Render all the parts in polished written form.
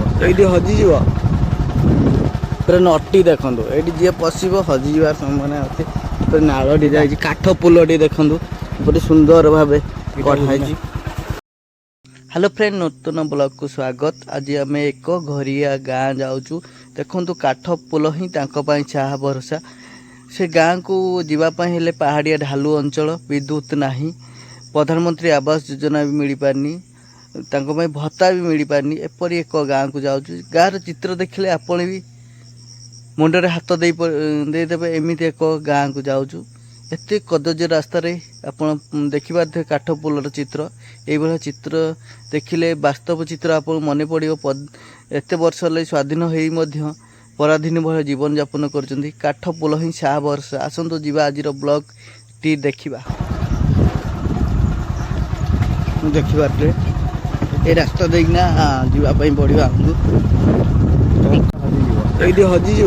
ये हजिज पूरा नटी देखु ये जी पशब हजिजार संभावना अच्छे पूरा नाड़ी जाए काठ पुलटी देखु बहुत सुंदर भाव कढ़ाई। हेलो फ्रेंड नूतन ब्लॉग को स्वागत। आज आम एक घरिया गाँ जाऊँ देखु काठ पुल ही चाह भरोसा से गाँ को जीवाई पहाड़िया ढालू अंचल विद्युत नाही प्रधानमंत्री आवास योजना भी मिल पारनी भत्ता भी मिल पारनी एपरी एक गाँ को जाऊँ गाँव चित्र देखले आपण भी मुंडे हाथ देदेवे एमती एक गाँ को जाऊँ एत कदर्य रास्त आप देखिपे काठ पुलर चित्र ये चित्र देखिले वास्तव चित्र आप मन पड़ एत वर्ष स्वाधीन हो पराधीन भाई जीवन यापन कर काठ पुल ही साहा भरसा आसतु जीवा आज ब्लॉग टी देखा देखिपे ये रास्ता देखना जावाई पड़ा ये हजिज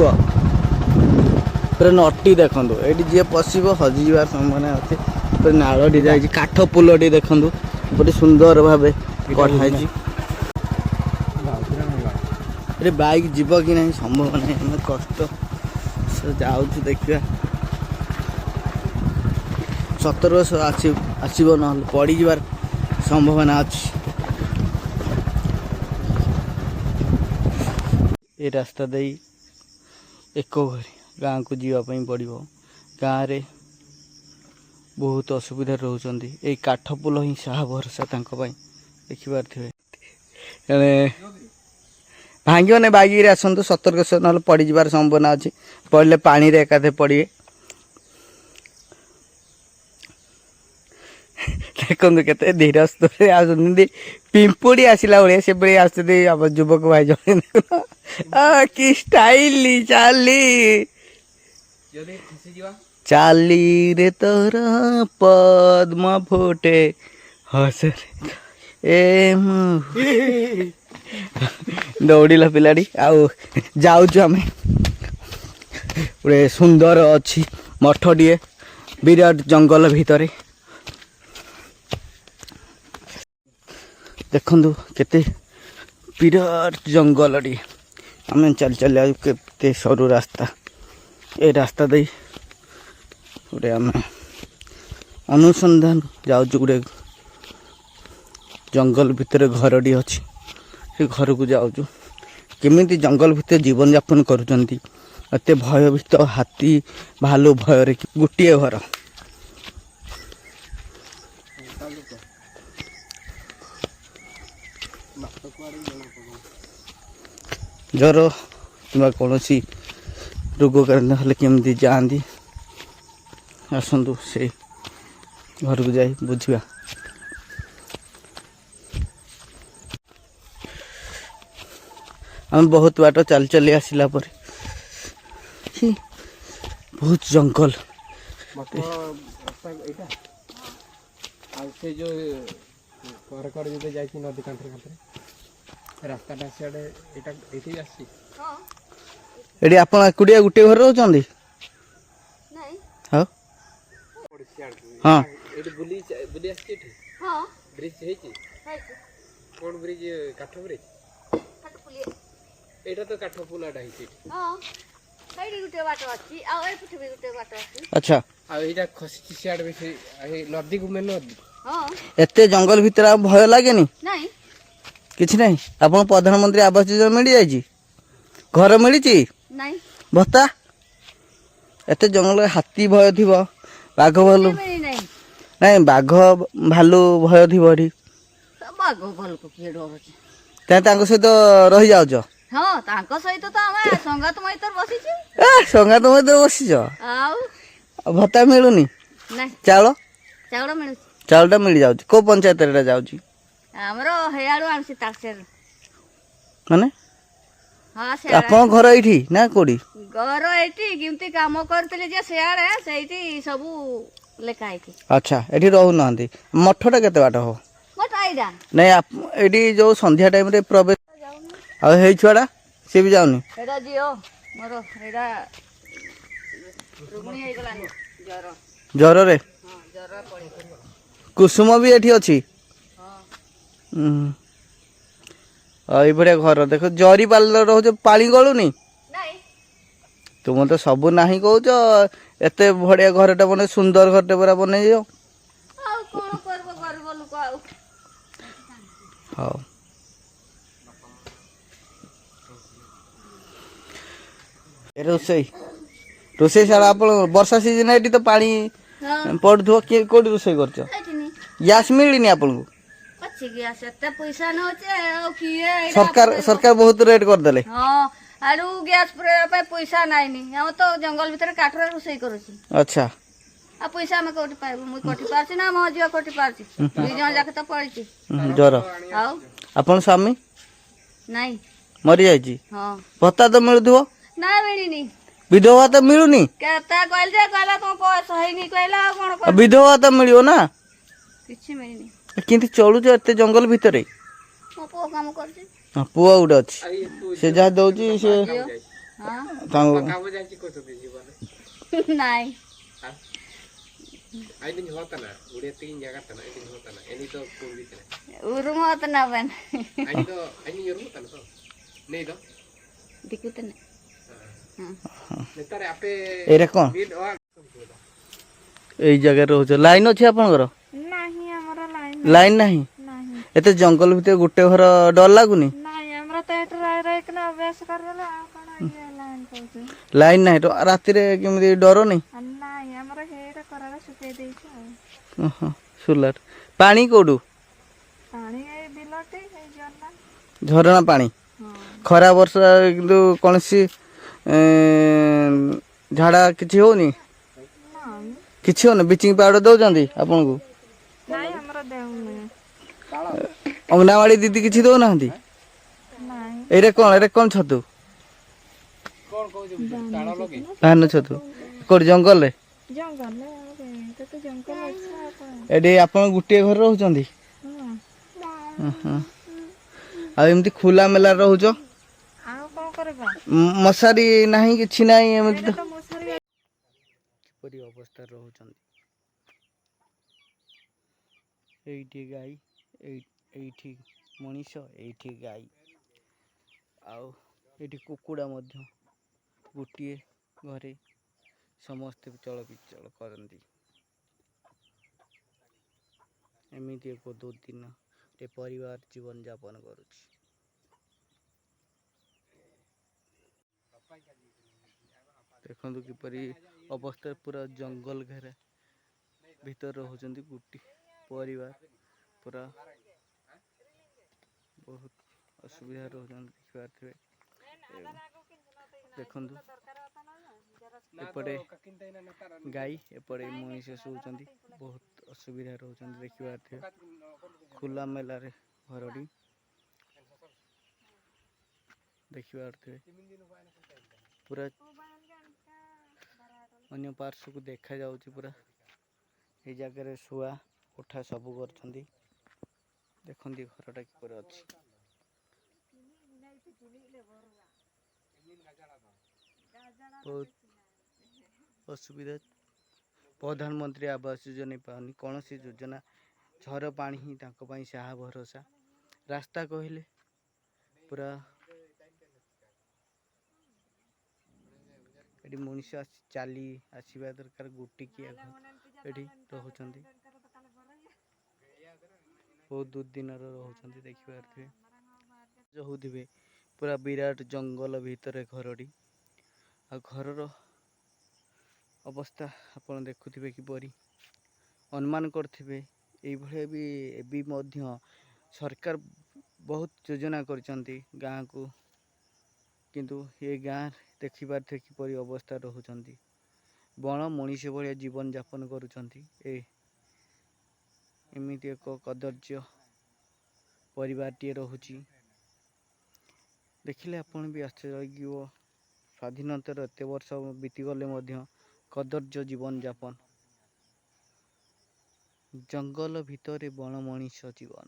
पूरा नटी देखु ये जी पशब हजिजार संभावना अच्छे पूरा नाड़ी जाए काठ पुलटी देखु बहुत सुंदर भाव कढ़ाई। ये बाइक जीव कि नहीं संभव नहीं कष्ट जाऊँ देखा 17 वर्ष आसब ना पड़ार संभावना अच्छी। ये रास्ता दे एक गाँ को जीवाई पड़ो गाँव में बहुत असुविधा रोचंती ये काठ पुल ही साहा भरसा देखिपे भांगे ना बाइक आसतु सतर्क ना पड़ार संभावना अच्छी पड़े पानी एकाथे पड़े देखो के धीर स्तर आसती पिंपुड़ी आसला भाई से आसते युवक भाई जन कि स्टाइल चाली चाली रे तोर पद्म फुटे हस ए दौड़िल पिलाटी आउ जाऊँ आम गोटे सुंदर अच्छी मठटीए विराट जंगल भितर देखु केते विराट जंगल टी आम चल चल के सरू रास्ता ये रास्ता दे गोटे आम अनुसंधान जाऊँ गोटे जंगल भितर घरटी अच्छी से घर को जाऊँ केमी जंगल भितर जीवन यापन करुँच एत भयभीत हाथी भालू भय गोटे घर ज्वर कि कौन रोग केमती जाती आसतु से घर को जाए बुझा हम बहुत बाट चल चली आसला पर बहुत जंगल ये आप एकुटिया गोटे घर रोचंदी हाँ हाँ अच्छा एते जंगल भितर भय लगे किछि नहीं आपन प्रधानमंत्री आवास योजना मिल जाई घर मिली भत्ता एते जंगल हाथी भय थी बाघ भालू नहीं बाघ भालू भय थी सहित रही जाऊच संगात मैतर बसीच भत्ता मिलूनी चाउल चाउलटा मिल जाऊँ को पंचायत जाऊँ माने आपन घर एठी ना कोडी घर एठी किमती काम करतले जे सेआडे सेठी सबु लेखा एठी। अच्छा एठी रहू नांती मठटा केते बाट हो मठ आइडा नहीं एठी जो संध्या टाइम रे प्रवेश आ हे छुआडा से भी जाउनी एडा जियो मोर एडा रुगणी हे गलानी जर जर रे हां जर पड़ी कुसुम भी एठी अछि हां ଏଇଭଳିଆ ଘର ଦେଖ ଜରି ପାଲ ରହୁଛ ପାଣି ଗଳୁନି ନାଇଁ ତୁମ ତ ସବୁ ନାହିଁ କହୁଛ ଏତେ ବଢିଆ ଘରଟା ବନେଇ ସୁନ୍ଦର ଘରଟେ ପୁରା ବନେଇଛ ଆଉ କଣ କରିବ ଗରିବ ଲୋକ ଆଉ ହଉ ରୋଷେଇ ରୋଷେଇ ସାରା ଆପଣ ବର୍ଷା ସିଜନ ଏଠି ତ ପାଣି ହଁ ପଡୁଥିବ କିଏ କୋଉଠି ରୋଷେଇ କରୁଛ ଏଠିନି ଗ୍ୟାସ୍ ମିଳିନି ଆପଣଙ୍କୁ ଅଛି ଗ୍ୟାସ୍ ଏତେ ପଇସା ନଉଛି ଆଉ କିଏ ଏଇଟା ସରକାର ପକେଇବ? ସରକାର ବହୁତ ରେଟ୍ କରିଦେଲେ ହଁ ଆରୁ ଗ୍ୟାସ୍ ପୁରେଇବା ପାଇଁ ପଇସା ନାଇଁନି ଆମ ତ ଜଙ୍ଗଲ ଭିତରେ କାଠରେ ରୋଷେଇ କରୁଛି ଆଚ୍ଛା ଆଉ ପଇସା ଆମେ କୋଉଠି ପାଇବୁ ମୁଁ କୋଠି ପାରୁଛି ନା ମୋ ଝିଅ କୋଠି ପାରୁଛି ଦି ଜଣ ଯାକ ତ ପଳିଛି ଜ୍ୱର ଆଉ ଆପଣ ସ୍ୱାମୀ ନାଇଁ ମରିଯାଇଛି ହଁ ଭତ୍ତା ତ ମିଳୁଥିବ ନା ମିଳିନି ବିଧବା ଭାତ ମିଳୁନି କେତେ କହିଲି ଯେ କହିଲା ତମ ବୟସ ହେଇନି କହିଲା ଆଉ କଣ ଆଉ କରିବୁ ବିଧବା ଭାତ ମିଳିବ ନା କିଛି ମିଳିନି କେମିତି ଚଳୁଛ ଏତେ ଜଙ୍ଗଲ ଭିତରେ ମୋ ପୁଅ କାମ କରୁଛି ହଁ, ପୁଅ ଗୋଟେ ଅଛି ସେ ଯାହା ଦଉଛି ସେ ଝିଅ ହଁ ତାଙ୍କୁ ନାଇଁ ಉರುಮ ಹೋತನ ಅವನ್ ದಿಕ್ಕುತ್ತಾನೆ ଏଇଟା କ'ଣ ଏଇ ଜାଗାରେ ରହୁଛ ଲାଇନ୍ ଅଛି ଆପଣଙ୍କର ନାହିଁ ଆମର ଲାଇନ ଲାଇନ୍ ନାହିଁ ନାହିଁ ଏତେ ଜଙ୍ଗଲ ଭିତରେ ଗୋଟେ ଘର ଡର ଲାଗୁନି ନାହିଁ ଆମର ତ ଏଠି ରହି ରହିକିନା ଅଭ୍ୟାସ କରିଦେଲେ ଆଉ କଣ ଇଏ ଲାଇନ କହୁଛୁ ଲାଇନ୍ ନାହିଁ ତ ରାତିରେ କେମିତି ଡରନି ନାହିଁ ଆମର ହେଇଟା କରାରେ ଶୁଖେଇ ଦେଇଛୁ ଆଉ ଓହୋ ସୋଲାର ପାଣି କୋଉଠୁ ପାଣି ଏଇ ବିଲଟି ଏଇ ଜନା ଝରଣା ପାଣି ହଁ ଖରା ବର୍ଷା କିନ୍ତୁ କୌଣସି ଝାଡ଼ା କିଛି ହଉନି ନାହିଁ କିଛି ହଉନି ବ୍ଲିଚିଂ ପାଉଡର ଦଉଛନ୍ତି ଆପଣଙ୍କୁ ନାଇଁ ଆମର ଦେଉନି ଅଙ୍ଗନାବାଡି ଦିଦି କିଛି ଦଉନାହାନ୍ତି ନାହିଁ ଏଇଟା କ'ଣ ଛତୁ ଧାନ ଛତୁ କୋଉଠି ଜଙ୍ଗଲରେ ଜଙ୍ଗଲ ଏଇଟା ତ ଜଙ୍ଗଲ ଅଛି ଆଉ କଣ ଏଠି ଆପଣ ଗୋଟିଏ ଘରେ ରହୁଛନ୍ତି ହଁ ଆଉ ଏମିତି ଖୋଲା ମେଲା ରହୁଛ ଆଉ କଣ କରିବା ମଶାରୀ ନାହିଁ କିଛି ନାହିଁ ଏମିତି ଏଇଟା ତ ମଶାରୀ କିପରି ଅବସ୍ଥାରେ ରହୁଛନ୍ତି ଏଇଠି ଗାଈ ଏଇଠି ମଣିଷ ଏଇଠି ଗାଈ ଆଉ ଏଇଠି କୁକୁଡ଼ା ମଧ୍ୟ ଗୋଟିଏ ଘରେ ସମସ୍ତେ ଚଳବିଚଳ କରନ୍ତି ଏମିତି ଏକ ଦୁର୍ଦିନ ଗୋଟେ ପରିବାର ଜୀବନଯାପନ କରୁଛି ଦେଖନ୍ତୁ କିପରି ଅବସ୍ଥା ପୁରା ଜଙ୍ଗଲ ଘେରା ଭିତରେ ରହୁଛନ୍ତି ଗୋଟି ପରିବାର ପୁରା ବହୁତ ଅସୁବିଧା ରହୁଛନ୍ତି ଦେଖିପାରୁଥିବେ ଦେଖନ୍ତୁ ଏପଟେ ଗାଈ ଏପଟେ ମଣିଷ ଶୋଉଛନ୍ତି ବହୁତ ଅସୁବିଧା ରହୁଛନ୍ତି ଦେଖିପାରୁଥିବେ ଖୋଲା ମେଲାରେ ଘରଟି ଦେଖିପାରୁଥିବେ ପୁରା ଅନ୍ୟ ପାର୍ଶ୍ୱକୁ ଦେଖାଯାଉଛି ପୁରା ଏଇ ଜାଗାରେ ଶୁଆ ଉଠା ସବୁ କରୁଛନ୍ତି ଦେଖନ୍ତି ଘରଟା କିପରି ଅଛି ବହୁତ ଅସୁବିଧା ପ୍ରଧାନମନ୍ତ୍ରୀ ଆବାସ ଯୋଜନା ପାଉନି କୌଣସି ଯୋଜନା ଝର ପାଣି ହିଁ ତାଙ୍କ ପାଇଁ ସାହା ଭରସା ରାସ୍ତା କହିଲେ ପୁରା ଏଠି ମଣିଷ ଚାଲି ଆସିବା ଦରକାର ଗୋଟିକିଆ ଏଠି ରହୁଛନ୍ତି ବହୁତ ଦୁର୍ଦିନର ରହୁଛନ୍ତି ଦେଖିପାରୁଥିବେ ହଉଥିବେ ପୁରା ବିରାଟ ଜଙ୍ଗଲ ଭିତରେ ଘରଟି ଆଉ ଘରର ଅବସ୍ଥା ଆପଣ ଦେଖୁଥିବେ କିପରି ଅନୁମାନ କରୁଥିବେ ଏଇଭଳିଆ ବି ଏବେ ମଧ୍ୟ ସରକାର ବହୁତ ଯୋଜନା କରିଛନ୍ତି ଗାଁକୁ କିନ୍ତୁ ଏ ଗାଁ ଦେଖିପାରୁଥିବେ କିପରି ଅବସ୍ଥା ରହୁଛନ୍ତି ବଣ ମଣିଷ ଭଳିଆ ଜୀବନଯାପନ କରୁଛନ୍ତି ଏମିତି ଏକ କଦର୍ଯ୍ୟ ପରିବାରଟିଏ ରହୁଛି ଦେଖିଲେ ଆପଣ ବି ଆଶ୍ଚର୍ଯ୍ୟ ଲାଗିବ ସ୍ୱାଧୀନତାର ଏତେ ବର୍ଷ ବିତିଗଲେ ମଧ୍ୟ କଦର୍ଯ୍ୟ ଜୀବନଯାପନ ଜଙ୍ଗଲ ଭିତରେ ବଣ ମଣିଷ ଜୀବନ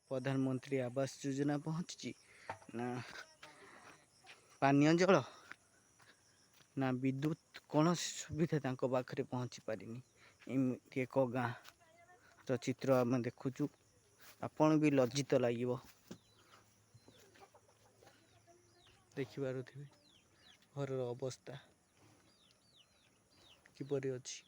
ପ୍ରଧାନମନ୍ତ୍ରୀ ଆବାସ ଯୋଜନା ପହଞ୍ଚିଛି ନା ପାନୀୟ ଜଳ ନା ବିଦ୍ୟୁତ କୌଣସି ସୁବିଧା ତାଙ୍କ ପାଖରେ ପହଞ୍ଚି ପାରିନି ଏମିତି ଏକ ଗାଁର ଚିତ୍ର ଆମେ ଦେଖୁଛୁ ଆପଣ ବି ଲଜ୍ଜିତ ଲାଗିବ ଦେଖିପାରୁଥିବେ ଘରର ଅବସ୍ଥା କିପରି ଅଛି।